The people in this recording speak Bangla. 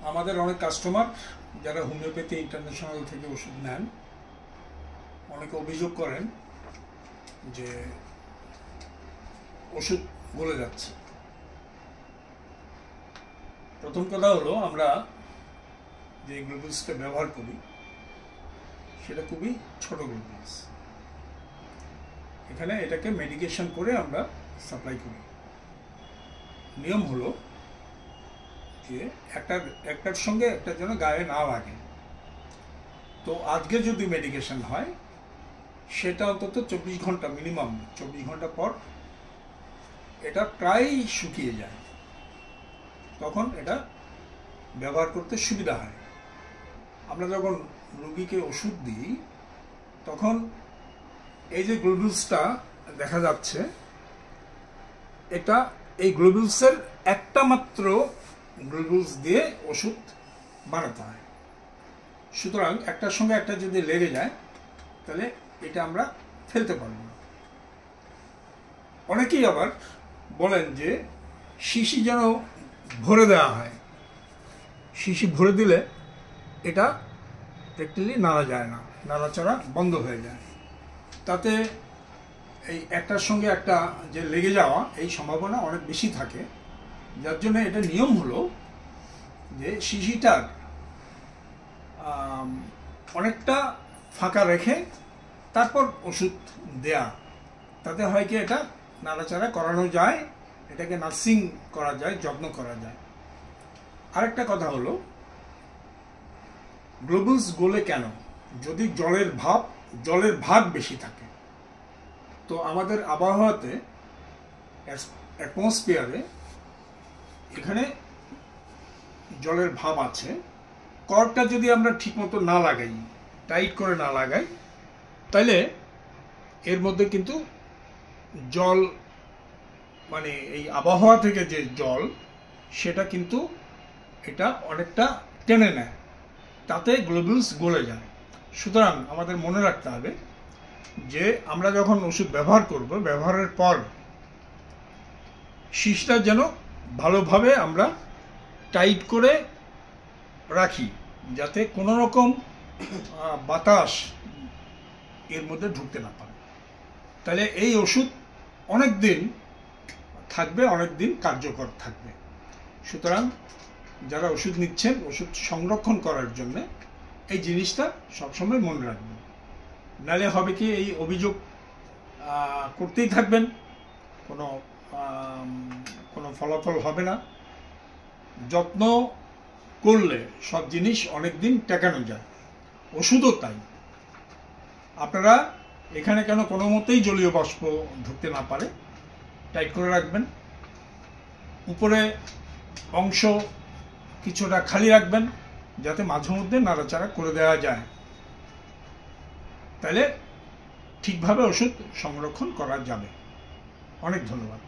আমাদের অনেক কাস্টমার যারা হোমিওপ্যাথি ইন্টারন্যাশনাল থেকে ওষুধ নেন অনেকে অভিযোগ করেন যে ওষুধ গলে যাচ্ছে। প্রথম কথা হলো, আমরা যে গ্লুকোজটা ব্যবহার করি সেটা খুবই ছোট গ্লুকোজ। এখানে এটাকে মেডিকেশন করে আমরা সাপ্লাই করি। নিয়ম হলো যে একটার সঙ্গে একটার জন্য গায়ে না লাগে। তো আজকে যদি মেডিকেশন হয় সেটা অন্তত 24 ঘন্টা, মিনিমাম 24 ঘন্টা পর এটা প্রায় শুকিয়ে যায়। তখন এটা ব্যবহার করতে সুবিধা হয়। আমরা যখন রোগীকে ওষুধ দিই তখন এই যে গ্লোবুলসটা দেখা যাচ্ছে, এটা এই গ্লোবুলসের একটা মাত্র গ্লোবুলস দিয়ে ওষুধ বানাতে হয়। সুতরাং একটার সঙ্গে একটা যদি লেগে যায় তাহলে এটা আমরা ফেলতে পারব না। অনেকেই আবার বলেন যে শিশি যেন ভরে দেওয়া হয়। শিশি ভরে দিলে এটা প্র্যাকটিক্যালি নাড়া যায় না, নাড়াচাড়া বন্ধ হয়ে যায়। তাতে এই একটার সঙ্গে একটা যে লেগে যাওয়া এই সম্ভাবনা অনেক বেশি থাকে। যার জন্য এটা নিয়ম হলো যে শিশিটার অনেকটা ফাঁকা রেখে তারপর ওষুধ দেয়া। তাতে হয় কি, এটা নাড়াচাড়া করানো যায়, এটাকে নার্সিং করা যায়, যত্ন করা যায়। আরেকটা কথা হলো, গ্লোবুলস গলে কেন? যদি জলের ভাগ বেশি থাকে। তো আমাদের আবহাওয়াতে, অ্যাটমসফিয়ারে এখানে জলের ভাব আছে। কর্কটা যদি আমরা ঠিকমতো না লাগাই, টাইট করে না লাগাই, তাহলে এর মধ্যে কিন্তু জল, মানে এই আবহাওয়া থেকে যে জল, সেটা কিন্তু এটা অনেকটা টেনে নেয়, তাতে গ্লোবুলস গলে যায়। সুতরাং আমাদের মনে রাখতে হবে যে আমরা যখন ওষুধ ব্যবহার করব, ব্যবহারের পর শিশটা যেন ভালোভাবে আমরা টাইট করে রাখি, যাতে কোনো রকম বাতাস এর মধ্যে ঢুকতে না পারে। তাহলে এই ওষুধ অনেক দিন থাকবে, অনেক দিন কার্যকর থাকবে। সুতরাং যারা ওষুধ নিচ্ছেন, ওষুধ সংরক্ষণ করার জন্য এই জিনিসটা সবসময় মনে রাখবেন। নাহলে হবে কি, এই অভিযোগ করতেই থাকবেন, কোনো ফলাফল হবে না। যত্ন করলে সব জিনিস অনেক দিন টেকানো যায়, ওষুধও তাই। আপনারা এখানে কেন কোনো মতেই জলীয় বাষ্প ঢুকতে না পারে টাইট করে রাখবেন। উপরে অংশ কিছুটা খালি রাখবেন, যাতে মাঝে মধ্যে নাড়াচাড়া করে দেওয়া যায়। তাহলে ঠিকভাবে ওষুধ সংরক্ষণ করা যাবে। অনেক ধন্যবাদ।